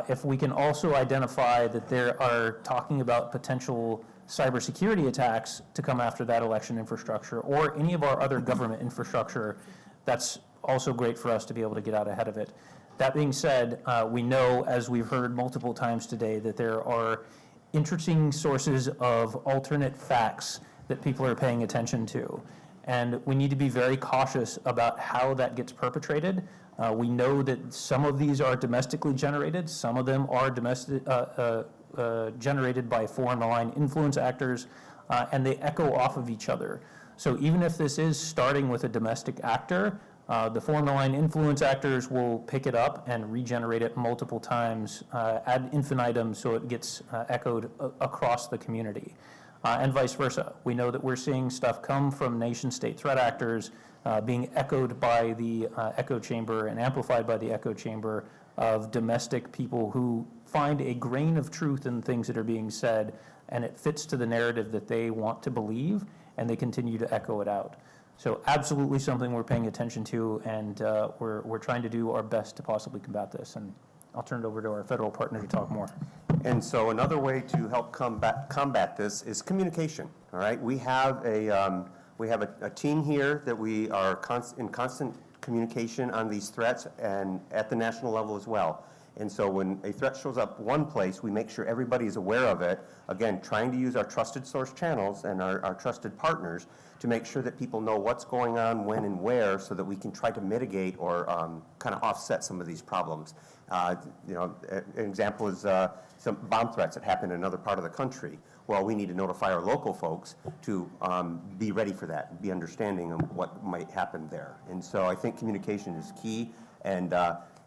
If we can also identify that there are talking about potential cybersecurity attacks to come after that election infrastructure or any of our other government infrastructure, that's also great for us to be able to get out ahead of it. That being said, we know, as we've heard multiple times today, that there are interesting sources of alternate facts that people are paying attention to. And we need to be very cautious about how that gets perpetrated. We know that some of these are domestically generated. Some of them are generated by foreign malign influence actors, and they echo off of each other. So even if this is starting with a domestic actor, the foreign malign influence actors will pick it up and regenerate it multiple times ad infinitum, so it gets echoed across the community. And vice versa. We know that we're seeing stuff come from nation-state threat actors being echoed by the echo chamber and amplified by the echo chamber of domestic people who find a grain of truth in things that are being said, and it fits to the narrative that they want to believe, and they continue to echo it out. So absolutely something we're paying attention to, and we're trying to do our best to possibly combat this. And I'll turn it over to our federal partner to talk more. And so another way to help combat this is communication, all right? We have a team here that we are in constant communication on these threats and at the national level as well. And so when a threat shows up one place, we make sure everybody is aware of it. Again, trying to use our trusted source channels and our trusted partners to make sure that people know what's going on, when and where, so that we can try to mitigate or kind of offset some of these problems. You know, an example is some bomb threats that happen in another part of the country. Well, we need to notify our local folks to be ready for that, be understanding of what might happen there. And so I think communication is key,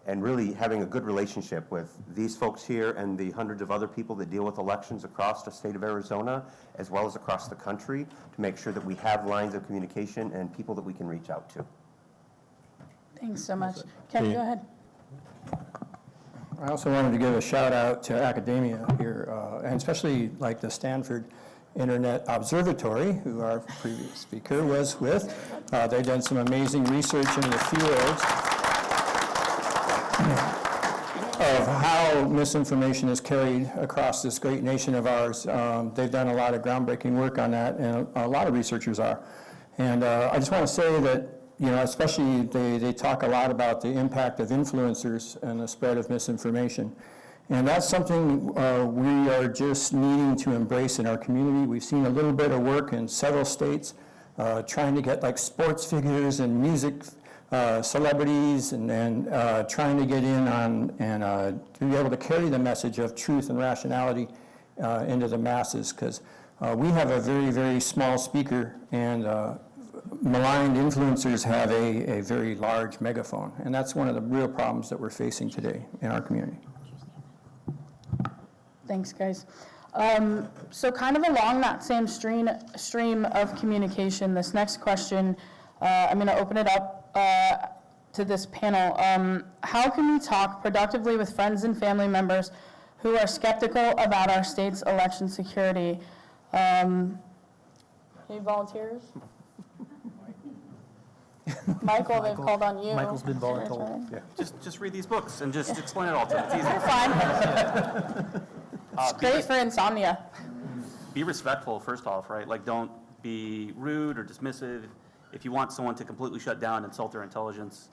and really having a good relationship with these folks here and the hundreds of other people that deal with elections across the state of Arizona, as well as across the country, to make sure that we have lines of communication and people that we can reach out to. Thanks so much. Kevin, go ahead. I also wanted to give a shout out to academia here, and especially like the Stanford Internet Observatory, who our previous speaker was with. They've done some amazing research in the field of how misinformation is carried across this great nation of ours. They've done a lot of groundbreaking work on that, and a lot of researchers are. And I just want to say that, you know, especially they talk a lot about the impact of influencers and the spread of misinformation. And that's something we are just needing to embrace in our community. We've seen a little bit of work in several states trying to get like sports figures and music celebrities and trying to get in on and to be able to carry the message of truth and rationality into the masses, because we have a very, very small speaker, and maligned influencers have a very large megaphone, and that's one of the real problems that we're facing today in our community. Thanks, guys. So kind of along that same stream of communication, this next question, I'm going to open it up to this panel. How can we talk productively with friends and family members who are skeptical about our state's election security? Any volunteers? Michael, they've called on you. Michael's been voluntold. Just read these books and just explain it all to them. It's easy. Fine. It's great for insomnia. Be respectful, first off, right? Like, don't be rude or dismissive. If you want someone to completely shut down, insult their intelligence,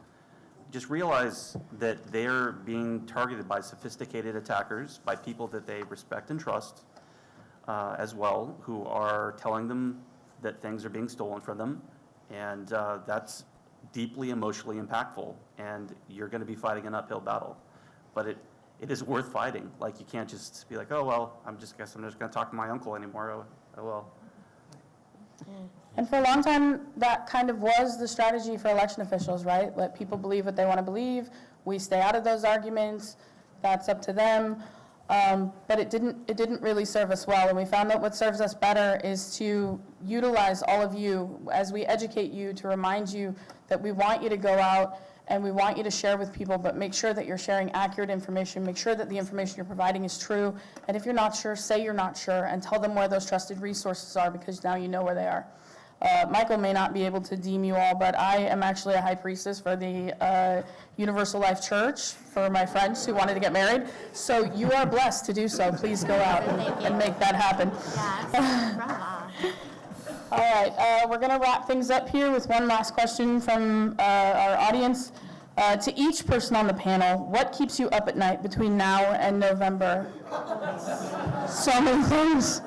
just realize that they're being targeted by sophisticated attackers, by people that they respect and trust as well, who are telling them that things are being stolen from them. And that's deeply emotionally impactful. And you're going to be fighting an uphill battle. But it is worth fighting. Like, you can't just be like, oh, well, I'm just going to talk to my uncle anymore. Oh, well. And for a long time, that kind of was the strategy for election officials, right? Let people believe what they want to believe. We stay out of those arguments. That's up to them. But it didn't really serve us well. And we found that what serves us better is to utilize all of you as we educate you, to remind you that we want you to go out and we want you to share with people, but make sure that you're sharing accurate information. Make sure that the information you're providing is true. And if you're not sure, say you're not sure and tell them where those trusted resources are, because now you know where they are. Michael may not be able to deem you all, but I am actually a high priestess for the Universal Life Church for my friends who wanted to get married. So you are blessed to do so. Please go out and make that happen. All right, we're going to wrap things up here with one last question from our audience. To each person on the panel, what keeps you up at night between now and November? So many things.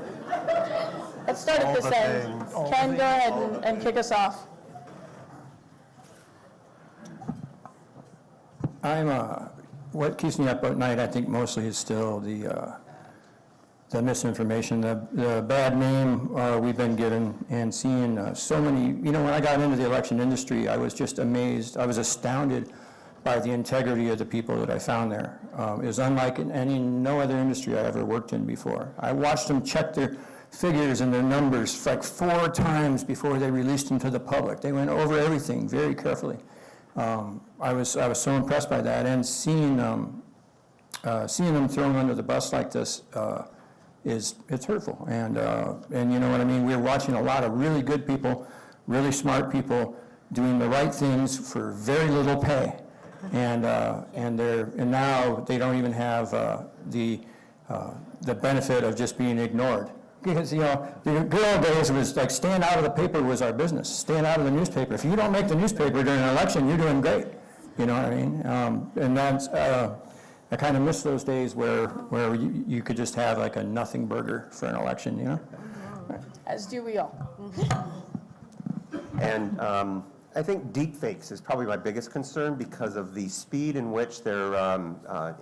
Let's start at this end. Ken, go ahead and kick us off. What keeps me up at night, I think mostly is still the misinformation, the bad name we've been given, and seeing so many, when I got into the election industry, I was just amazed, I was astounded by the integrity of the people that I found there. It was unlike in no other industry I ever worked in before. I watched them check their figures and their numbers like 4 times before they released them to the public. They went over everything very carefully. I was so impressed by that, and seeing them thrown under the bus like this it's hurtful. And you know what I mean. We're watching a lot of really good people, really smart people doing the right things for very little pay, and now they don't even have the benefit of just being ignored. Because, the good old days was like staying out of the paper was our business, staying out of the newspaper. If you don't make the newspaper during an election, you're doing great. You know what I mean? And that's, I kind of miss those days where you could just have like a nothing burger for an election, As do we all. And I think deepfakes is probably my biggest concern because of the speed in which they're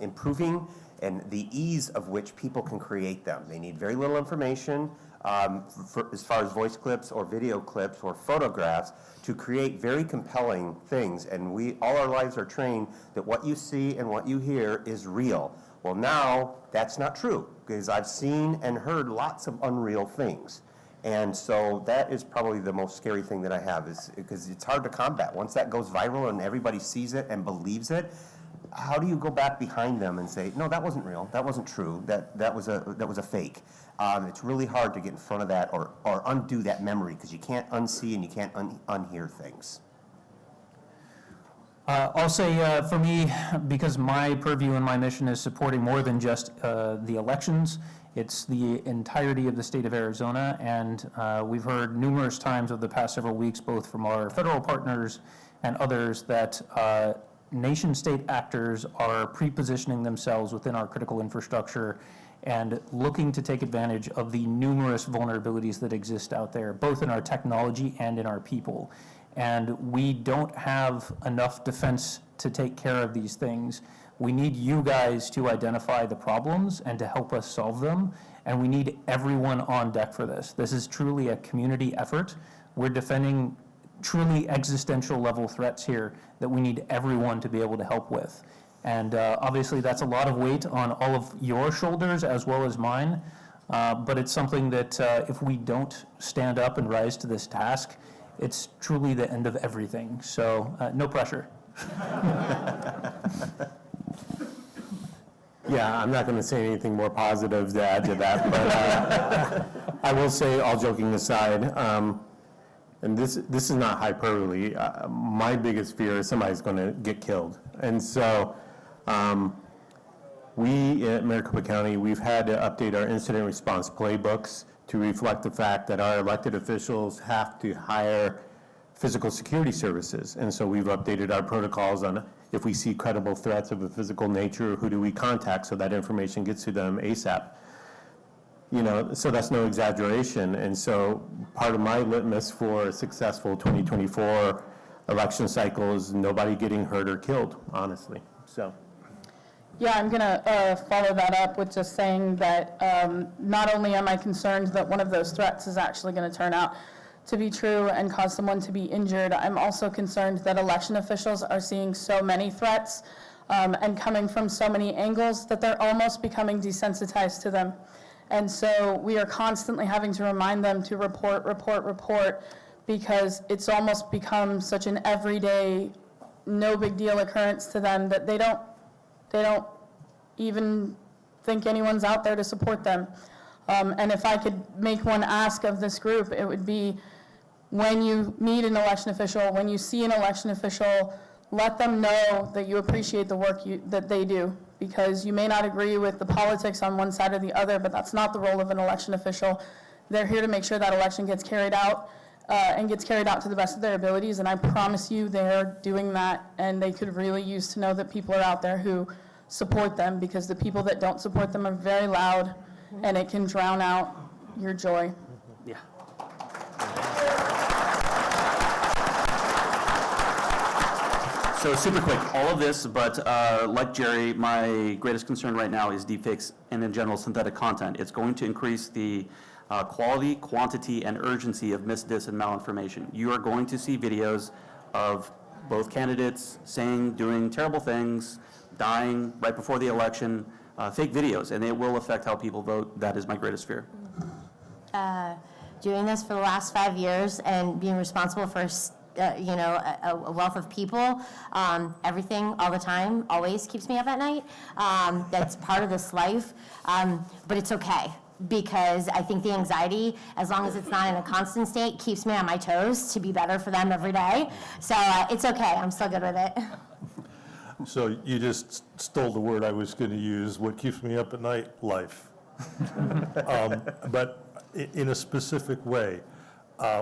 improving and the ease of which people can create them. They need very little information as far as voice clips or video clips or photographs to create very compelling things. And we all our lives are trained that what you see and what you hear is real. Well, now that's not true, because I've seen and heard lots of unreal things. And so that is probably the most scary thing that I have, is because it's hard to combat. Once that goes viral and everybody sees it and believes it, how do you go back behind them and say, no, that wasn't real, that wasn't true, that was a fake? It's really hard to get in front of that or undo that memory, because you can't unsee and you can't unhear things. I'll say for me, because my purview and my mission is supporting more than just the elections, it's the entirety of the state of Arizona, and we've heard numerous times over the past several weeks, both from our federal partners and others, that nation-state actors are pre-positioning themselves within our critical infrastructure and looking to take advantage of the numerous vulnerabilities that exist out there, both in our technology and in our people. And we don't have enough defense to take care of these things. We need you guys to identify the problems and to help us solve them, and we need everyone on deck for this. This is truly a community effort. We're defending truly existential level threats here that we need everyone to be able to help with. And obviously that's a lot of weight on all of your shoulders as well as mine, but it's something that if we don't stand up and rise to this task, it's truly the end of everything. So no pressure. Yeah, I'm not going to say anything more positive to add to that, but I will say, all joking aside, and this is not hyperbole, my biggest fear is somebody's going to get killed. And so we at Maricopa County, we've had to update our incident response playbooks to reflect the fact that our elected officials have to hire physical security services. And so we've updated our protocols on if we see credible threats of a physical nature, who do we contact so that information gets to them ASAP. You know, so that's no exaggeration. And so part of my litmus for a successful 2024 election cycle is nobody getting hurt or killed, honestly. So. Yeah, I'm going to follow that up with just saying that not only am I concerned that one of those threats is actually going to turn out to be true and cause someone to be injured, I'm also concerned that election officials are seeing so many threats and coming from so many angles that they're almost becoming desensitized to them. And so we are constantly having to remind them to report, because it's almost become such an everyday, no big deal occurrence to them that they don't even think anyone's out there to support them. And if I could make one ask of this group, it would be, when you meet an election official, when you see an election official, let them know that you appreciate the work that they do, because you may not agree with the politics on one side or the other, but that's not the role of an election official. They're here to make sure that election gets carried out and gets carried out to the best of their abilities, and I promise you they're doing that, and they could really use to know that people are out there who support them, because the people that don't support them are very loud, and it can drown out your joy. Yeah. So super quick, all of this, but like Jerry, my greatest concern right now is deepfakes and in general synthetic content. It's going to increase the quality, quantity, and urgency of dis, and malinformation. You are going to see videos of both candidates saying, doing terrible things, dying right before the election, fake videos, and it will affect how people vote. That is my greatest fear. Doing this for the last 5 years and being responsible for a wealth of people, everything, all the time, always keeps me up at night. That's part of this life, but it's okay, because I think the anxiety, as long as it's not in a constant state, keeps me on my toes to be better for them every day. So it's okay, I'm still good with it. So you just stole the word I was going to use. What keeps me up at night? Life. But in a specific way.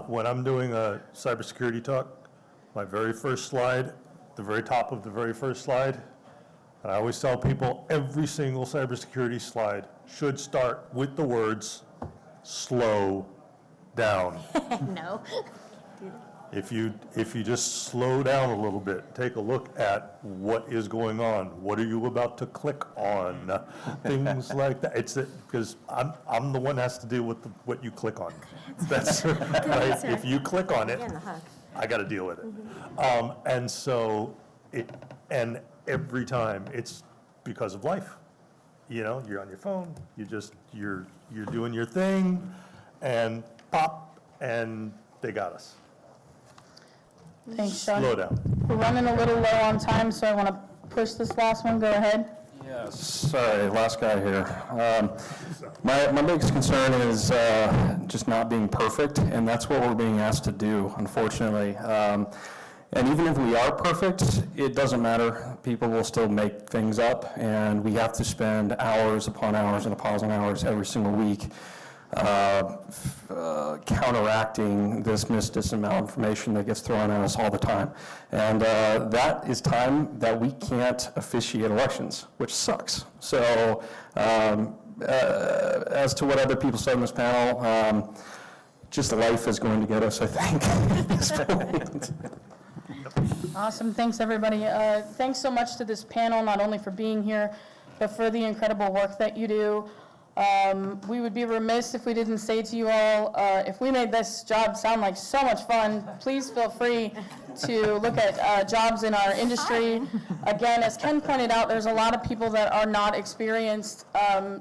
When I'm doing a cybersecurity talk, my very first slide, the very top of the very first slide, and I always tell people every single cybersecurity slide should start with the words, slow down. No. If you just slow down a little bit, take a look at what is going on, what are you about to click on, things like that. It's because I'm the one that has to deal with what you click on. That's right. If you click on it, I got to deal with it. And so and every time it's because of life. You know, you're on your phone, you're doing your thing, and pop, and they got us. Thanks, Sean. Slow down. We're running a little low on time, so I want to push this last one. Go ahead. Yes, sorry, last guy here. My biggest concern is just not being perfect, and that's what we're being asked to do, unfortunately. And even if we are perfect, it doesn't matter. People will still make things up, and we have to spend hours upon hours and upon hours every single week counteracting this misinformation that gets thrown at us all the time. And that is time that we can't officiate elections, which sucks. So as to what other people said in this panel, just life is going to get us, I think, at this point. Awesome, thanks, everybody. Thanks so much to this panel, not only for being here, but for the incredible work that you do. We would be remiss if we didn't say to you all, if we made this job sound like so much fun, please feel free to look at jobs in our industry. Again, as Ken pointed out, there's a lot of people that are not experienced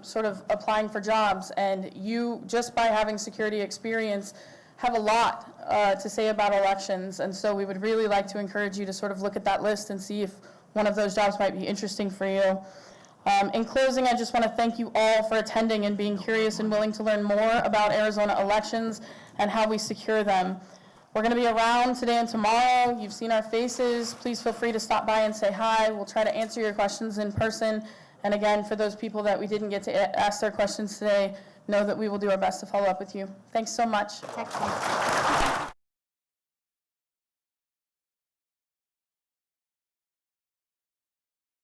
sort of applying for jobs, and you, just by having security experience, have a lot to say about elections, and so we would really like to encourage you to sort of look at that list and see if one of those jobs might be interesting for you. In closing, I just want to thank you all for attending and being curious and willing to learn more about Arizona elections and how we secure them. We're going to be around today and tomorrow. You've seen our faces. Please feel free to stop by and say hi. We'll try to answer your questions in person. And again, for those people that we didn't get to ask their questions today, know that we will do our best to follow up with you. Thanks so much. Excellent.